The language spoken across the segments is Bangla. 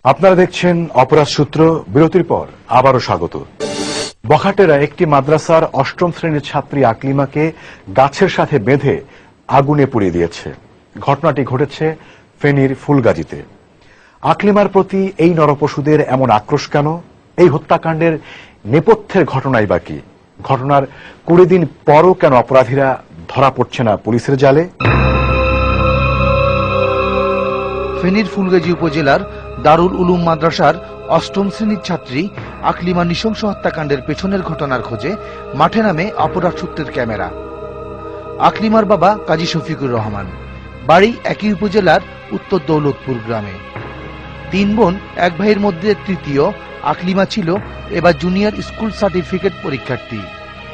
আপনারা দেখছেন অপরাধ সূত্র। বিরতির পর আবারও স্বাগত। বখাটেরা একটি মাদ্রাসার অষ্টম শ্রেণীর ছাত্রী আকলিমাকে গাছের সাথে বেঁধে আগুনে পুড়িয়ে দিয়েছে। ঘটনাটি ঘটেছে ফেনীর ফুলগাজীতে। আকলিমার প্রতি এই নরপশুদের এমন আক্রোশ কেন? এই হত্যাকাণ্ডের নেপথ্যের ঘটনাই বা কি? ঘটনার 20 দিন পরও কেন অপরাধীরা ধরা পড়ছে না পুলিশের জালে? ফেনীর ফুলগাজী উপজেলার দারুল উলুম মাদ্রাসার অষ্টম শ্রেণীর ছাত্রী আকলিমা নৃশংস হত্যাকাণ্ডের পেছনের ঘটনার খোঁজে মাঠে নামে অপরাধ সূত্রের ক্যামেরা। আকলিমার বাবা কাজী শফিকুর রহমান, বাড়ি একই উপজেলার উত্তর দৌলতপুর গ্রামে। 3 বোন 1 ভাইয়ের মধ্যে তৃতীয় আকলিমা ছিল এবার জুনিয়র স্কুল সার্টিফিকেট পরীক্ষার্থী।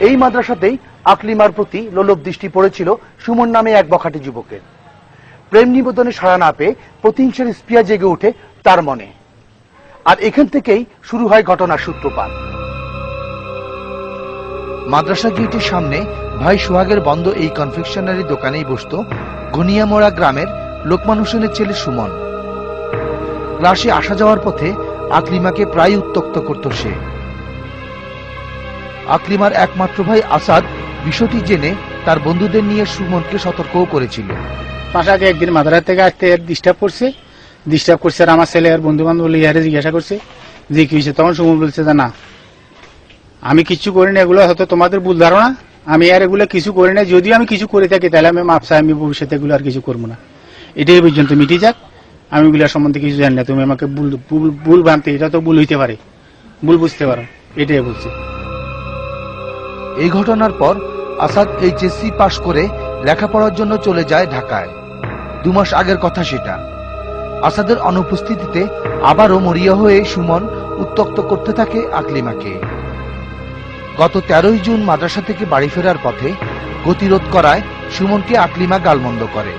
এই মাদ্রাসাতেই আকলিমার প্রতি লোলুপ দৃষ্টি পড়েছিল সুমন নামে এক বখাটে যুবকের। প্রেম নিবেদনে সাড়া না পেয়ে প্রতিহিংসার স্পৃহা জেগে ওঠে তার মনে, আর এখান থেকেই শুরু হয় ঘটনার সূত্রপাত। মাদ্রাসা গেটের সামনে ভাই সোহাগের বন্ধ এই কনফেকশনারি দোকানেই বসত ঘনিয়ামোড়া গ্রামের লোকমান হোসেনের ছেলে সুমন। ক্লাসে আসা যাওয়ার পথে আকলিমাকে প্রায় উত্ত্যক্ত করত সে। আকলিমার একমাত্র ভাই আসাদ বিষয়টি জেনে তার বন্ধুদের নিয়ে সুমনকে সতর্কও করেছিল। মাস আগে একদিন মাদ্রাসা থেকে আসতে ডিস্টার্ব করছে আর আমার ছেলে আর বন্ধু বান্ধব ইয়ারে জিজ্ঞাসা করছে যে কি হয়েছে। তখন সুমন বলছে যে না, আমি কিছু করি না, এগুলো হয়তো তোমাদের ভুল ধারণা, আমি আর এগুলো কিছু করি না, যদিও আমি কিছু করে থাকি তাহলে আমি মাপ চাই, আমি ভবিষ্যতে এগুলো আর কিছু করবো না, এটাই পর্যন্ত মিটে যাক, আমি এগুলোর সম্বন্ধে কিছু জানি না, তুমি আমাকে ভুল ভ্রান্তি, এটা তো ভুল হইতে পারে, ভুল বুঝতে পারো, এটাই বলছে। এই ঘটনার পর আসাদ এইচএসসি পাশ করে লেখাপড়ার জন্য চলে যায় ঢাকায়। 2 মাস আগের কথা সেটা। আসাদের অনুপস্থিতিতে আবারও মরিয়া হয়ে সুমন উত্ত্যক্ত করতে থাকে আকলিমাকে। গত 13 জুন মাদ্রাসা থেকে বাড়ি ফেরার পথে গতিরোধ করায় সুমনকে আকলিমা গালমন্দ করে।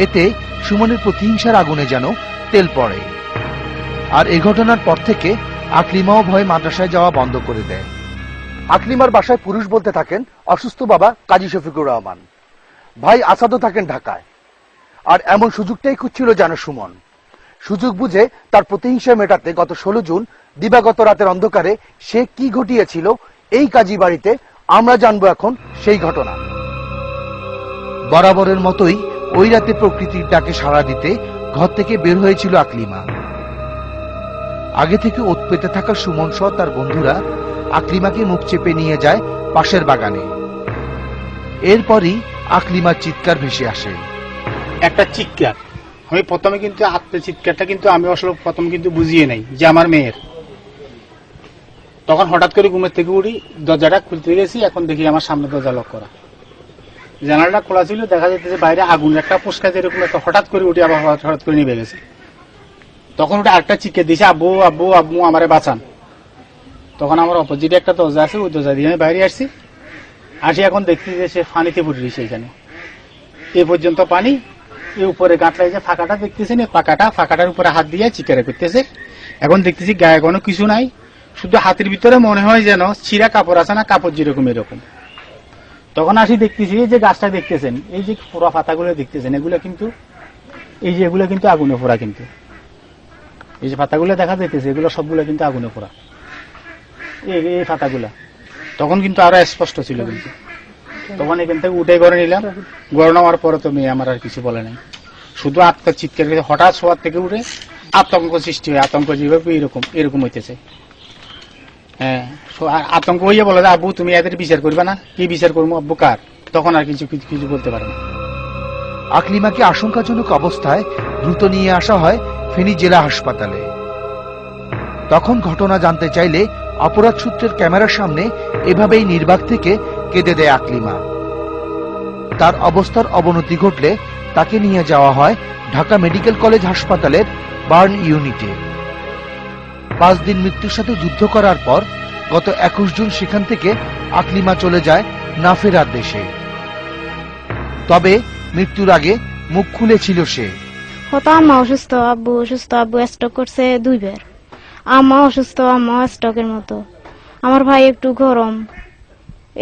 এতে সুমনের প্রতিহিংসার আগুনে যেন তেল পড়ে। আর এই ঘটনার পর থেকে আকলিমাও ভয়ে মাদ্রাসায় যাওয়া বন্ধ করে দেয়। আকলিমার বাসায় পুরুষ বলতে থাকেন অসুস্থ বাবা কাজী শফিকুর রহমান, ভাই আসাদও থাকেন ঢাকায়। আর এমন সুযোগটাই খুঁজছিল যেন সুমন। সুযোগ বুঝে তার প্রতিহিংসা মেটাতে গত 16 জুন দিবাগত রাতের অন্ধকারে সে কি ঘটিয়েছিল এই কাজী বাড়িতে, আমরা জানবো এখন সেই ঘটনা। বরাবরের মতোই ওই রাতে প্রকৃতির ডাকে সাড়া দিতে ঘর থেকে বের হয়েছিল আকলিমা। আগে থেকে ওত পেতে থাকা সুমন সহ তার বন্ধুরা আকলিমাকে মুখ চেপে নিয়ে যায় পাশের বাগানে। এরপরই আকলিমার চিৎকার ভেসে আসে। একটা চিৎকার, আমি প্রথমে কিন্তু আত্মের চিৎকারটা কিন্তু আমি আসলে প্রথমে কিন্তু বুঝিয়ে নাই যে আমার মেয়ের। তখন হঠাৎ করে ঘুমের থেকে উঠি, দরজাটা খুলতে গেছি, এখন দেখি আমার সামনে দরজা লক করা, জানালাটা খোলা ছিল, দেখা যেতেছে বাইরে আগুন একটা পুস্কা যেরকম একটা হঠাৎ করে উঠে আবার হঠাৎ করে নিভে গেছে। তখন ওটা আরেকটা চিৎকার দিয়েছে, আব্বু আব্বু আব্বু আমারে বাঁচান। তখন আমার অপোজিটে একটা দরজা আছে, ওই দরজা দিয়ে আমি বাইরে আসি এখন দেখছি যে সে পানিতে পড়ে রয়েছে। এখানে এ পর্যন্ত পানি, এই উপরে গাঁটলাই যে ফাঁকাটা দেখতেছেন, এই ফাঁকাটার উপরে হাত দিয়ে চিকারে করতেছে। এখন দেখতেছি গায়ে কোনো কিছু নাই, শুধু হাতের ভিতরে মনে হয় যেন ছিঁড়া কাপড় আছে না, কাপড় যেরকম এরকম। তখন আসি দেখতেছি যে গাছটা দেখতেছেন, এই যে পোড়া পাতাগুলো দেখতেছেন, এগুলো কিন্তু এই যে এগুলো কিন্তু আগুনে পোড়া, কিন্তু এই যে পাতাগুলো দেখা যাইতেছে এগুলো সবগুলো কিন্তু আগুনে পোড়া, এই পাতাগুলা। তখন কিন্তু আরো স্পষ্ট ছিল, কিন্তু তখন এখান থেকে উঠে ঘরে নিলাম। ঘরে নেওয়ার পরে তো মেয়ে আমার আর কিছু বলে নাই, শুধু আত্মার চিৎকার করে হঠাৎ শোয়ার থেকে উঠে আতঙ্ক সৃষ্টি হয়, আতঙ্ক যেভাবে এরকম হইতেছে। হ্যাঁ, আতঙ্ক হইয়া বলে যে আব্বু তুমি এদের বিচার করবে না, কি বিচার করবো আব্বু কার? তখন আর কিছু বলতে পারে না। আকলিমাকে আশঙ্কাজনক অবস্থায় দ্রুত নিয়ে আসা হয় ফেনী জেলা হাসপাতালে। তখন ঘটনা জানতে চাইলে অপরাধ সূত্রের ক্যামেরার সামনে এভাবেই নির্বাক থেকে কেঁদে দেয় আকলিমা। তার অবস্থার অবনতি ঘটলে তাকে নিয়ে যাওয়া হয় ঢাকা মেডিকেল কলেজ হাসপাতালের বার্ন ইউনিটে। 5 দিন মৃত্যুর সাথে যুদ্ধ করার পর গত 21 জুন সেখান থেকে আকলিমা চলে যায় না ফেরার দেশে। তবে মৃত্যুর আগে মুখ খুলেছিল সে। হতো আম্মা অসুস্থ, আব্বু অসুস্থ, আব্বু স্ট্রোক করছে 2 বার, আম্মা অসুস্থ, আম্মা স্ট্রোকের মতো, আমার ভাই একটু গরম,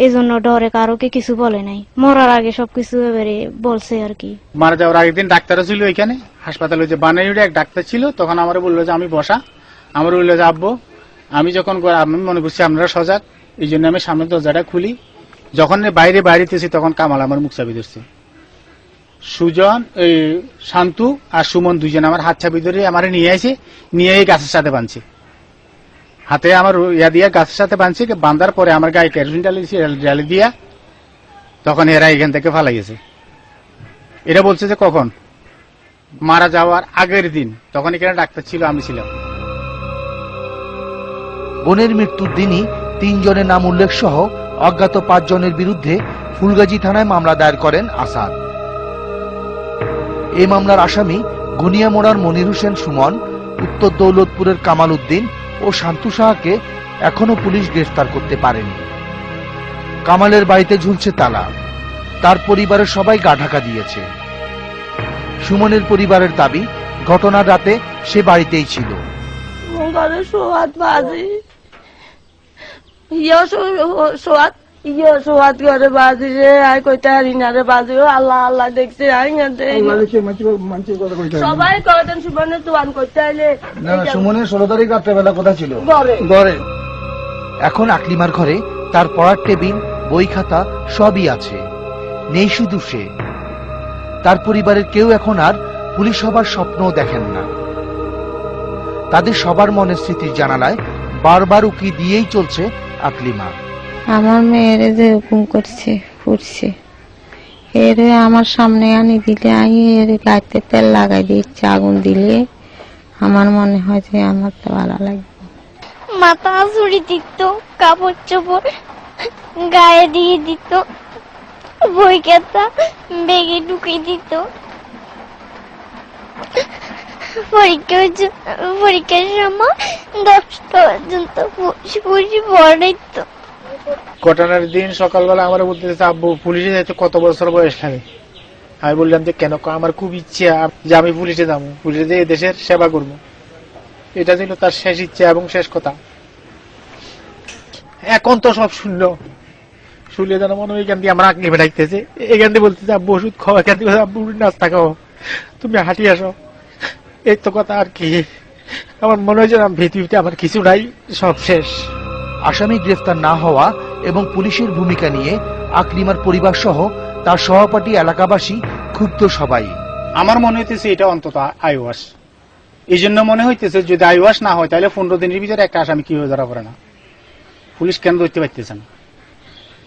এই জন্য ডরে কারোকে কিছু বলে নাই, মরার আগে সবকিছু এবারে বলছে আর কি। মারা যাওয়ার আগের দিন ডাক্তারও ছিল এখানে হাসপাতালে, যে বানাইড়ে এক ডাক্তার ছিল, তখন আমার বললো যে আমি বসা, আমার বললো যে আব্বু আমি যখন আমি মনে করছি আপনারা সজাগ, এই জন্য আমি সামনের দরজাটা খুলি। যখন বাইরেতেছি তখন কামাল আমার মুখ চাবি ধরছে। সুজন, এই শান্তু আর সুমন দুজন আমার হাত চাবি ধরে আমার নিয়ে আসে, নিয়ে এই গাছের সাথে বাঁধছে, হাতে আমার ইয়া দিয়া গাছের সাথে বাঁধছে। বাঁধার পরে আমার গায়ে কেরোসিন ডালি দিয়া তখন এরা এখান থেকে ফালাই গেছে। এরা বলছে যে কখন মারা যাওয়ার আগের দিন, তখন এখানে ডাক্তার ছিল, আমি ছিলাম। বোনের মৃত্যুর দিনই 3 জনের নাম উল্লেখ সহ অজ্ঞাত 5 জনের বিরুদ্ধে ফুলগাজী থানায় মামলা দায়ের করেন আসাদ। এই মামলার আসামি গুনিয়ামোড়ার মনির হোসেন সুমন, উত্তর দৌলতপুরের কামাল উদ্দিন ও শান্তু সাহাকে এখনো পুলিশ গ্রেফতার করতে পারেনি। কামালের বাড়িতে ঝুলছে তালা, তার পরিবারের সবাই গা ঢাকা দিয়েছে। সুমনের পরিবারের দাবি ঘটনার রাতে সে বাড়িতেই ছিল। ঘরে সোয়াদ বাজি সোয়াদ ঘরে বাজি রে, আই কইতে হারিনারে বাজি, আল্লাহ আল্লাহ দেখছে সবাই কয়দিন সুমনের দোয়ান করতে আইলে। সুমনের 16 তারিখ রাত্রেবেলা কোথায় ছিল? ঘরে। এখন আকলিমার ঘরে তার পড়ার টেবিল, বই খাতা সবই আছে, নেই শুধু সে। তার পরিবারের কেউ এখন আর পুলিশ হবার স্বপ্নও দেখেন না। তাদের সবার মনের স্মৃতির জানালায় বারবার উকি দিয়েই চলছে আকলিমা। আমার মেয়েরে যে হুকুম করছে ফুটছে, এর আমার সামনে আনি দিলে আমি এর গাইতে তেল লাগাই দিচ্ছে, আগুন দিলে আমার মনে হয় যে আমার তো ভালো লাগবে। মাথা ছুরি দিত, কাপড় চোপড় গায়ে দিয়ে দিত, বই খাতা বেগে ঢুকিয়ে দিত, পরীক্ষার সময় 10টা পর্যন্ত পড়াইতো। ঘটনার দিন সকালবেলা আমার বলতেছে আব্বু পুলিশে যাইতে কত বছর বয়স লাগে। আমি বললাম যে কেন, আমার খুব ইচ্ছা যে আমি পুলিশে যাবো, পুলিশে যেয়ে দেশের সেবা করব। এটা ছিল তার শেষ ইচ্ছা এবং শেষ কথা। এখন তো সব শুনলো, শুনলে যেন মনে হয় এখান দিয়ে আমরা আগলে বেড়াইতেছে, এখান দিয়ে বলতেছে আব্বু ওষুধ খাওয়া, এখান দিয়ে আব্বু নাস্তা খাও, তুমি হাঁটি আসো, এই তো কথা আর কি। আমার মনে হয় যে পৃথিবীতে আমার কিছু নাই, সব শেষ। আসামি গ্রেফতার না হওয়া এবং পুলিশের ভূমিকা নিয়ে আকলিমার পরিবার সহ তার সহপাঠী এলাকাবাসী ক্ষুব্ধ সবাই। আমার মনে হইতেছে এটা অন্তত আইওয়াস, এই জন্য মনে হইতেছে যদি আইওয়াস না হয় তাহলে 15 দিনের ভিতরে একটা আসামি কি হয়ে ধরা পড়ে না, পুলিশ কেন ধরতে পারতেছে না?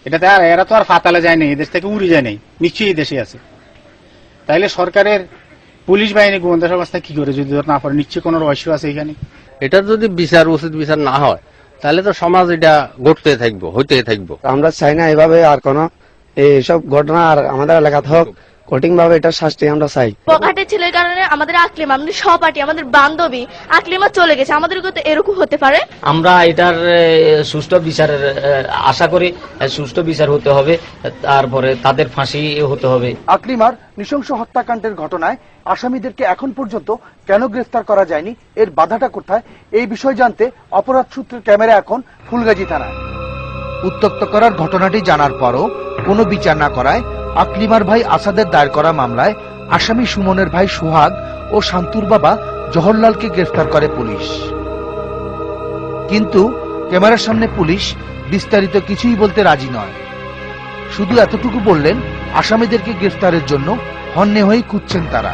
এটাতে আর এরা তো আর ফাতালে যায় নাই, এদেশ থেকে উড়ে যায় নাই, নিশ্চয়ই এই দেশে আছে। তাইলে সরকারের পুলিশ বাহিনী গোয়েন্দা সংস্থা কি করে যদি না পড়ে? নিশ্চয়ই কোনো রহস্য আছে এখানে। এটার যদি বিচার উচিত বিচার না হয় তাহলে তো সমাজ এটা ঘটতে থাকবো, হইতে থাকবো। আমরা চাই না এভাবে আর কোন এইসব ঘটনা আর আমাদের এলাকাতে হোক, কঠিন ভাবে এটা শাস্তি আমরা চাই। বখাটে ছেলের কারণে আমাদের আকলিমা, আমাদের সহপাঠী, আমাদের বান্ধবী আকলিমা চলে গেছে, আমাদের তো এরকম হতে পারে? আমরা এটার সুষ্ঠু বিচারের আশা করি, সুষ্ঠু বিচার হতে হবে, তারপরে তাদের ফাঁসি হতে হবে। আকলিমার নৃশংস হত্যাকাণ্ডের ঘটনায় আসামিদেরকে এখন পর্যন্ত কেন গ্রেফতার করা যায়নি, এর বাধাটা কোথায়, এই বিষয় জানতে অপরাধ সূত্রের ক্যামেরা এখন ফুলগাজী থানায়। উত্তক্ত করার ঘটনাটি জানার পরও কোনো বিচার না করায় আকলিমার ভাই আসাদের দায়ের করা মামলায় আসামি সুমনের ভাই সোহাগ ও শান্তুর বাবা জহরলালকে গ্রেফতার করে পুলিশ। কিন্তু ক্যামেরার সামনে পুলিশ বিস্তারিত কিছুই বলতে রাজি নয়, শুধু এতটুকু বললেন আসামিদেরকে গ্রেফতারের জন্য হন্যে হয়ে খুঁজছেন তারা।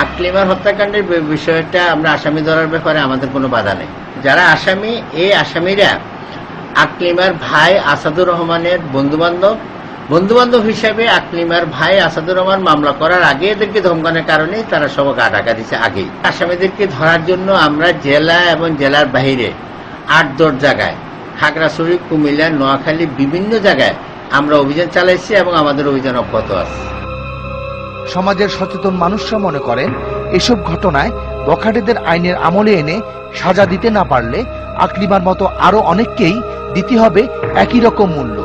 আকলিমার হত্যাকাণ্ডের বিষয়টা আমরা আসামি ধরার ব্যাপারে আমাদের কোনো বাধা নেই। যারা আসামি, এই আসামিরা আকলিমার ভাই আসাদুর রহমানের বন্ধু-বান্ধব হিসাবে আকলিমার ভাই আসাদুর রহমান মামলা করার আগে এদেরকে ধমকানোর কারণে তারা সব গা ঢাকা দিচ্ছে আগেই। আসামিদেরকে ধরার জন্য আমরা জেলা এবং জেলার বাহিরে 8-10 জায়গায়, খাগড়াছড়ি, কুমিল্লা, নোয়াখালী, বিভিন্ন জায়গায় আমরা অভিযান চালাইছি এবং আমাদের অভিযান অব্যাহত আছে। সমাজের সচেতন মানুষরা মনে করেন এসব ঘটনায় বখাটেদের আইনের আমলে এনে সাজা দিতে না পারলে আকলিমার মতো আরো অনেককেই দিতে হবে একই রকম মূল্য।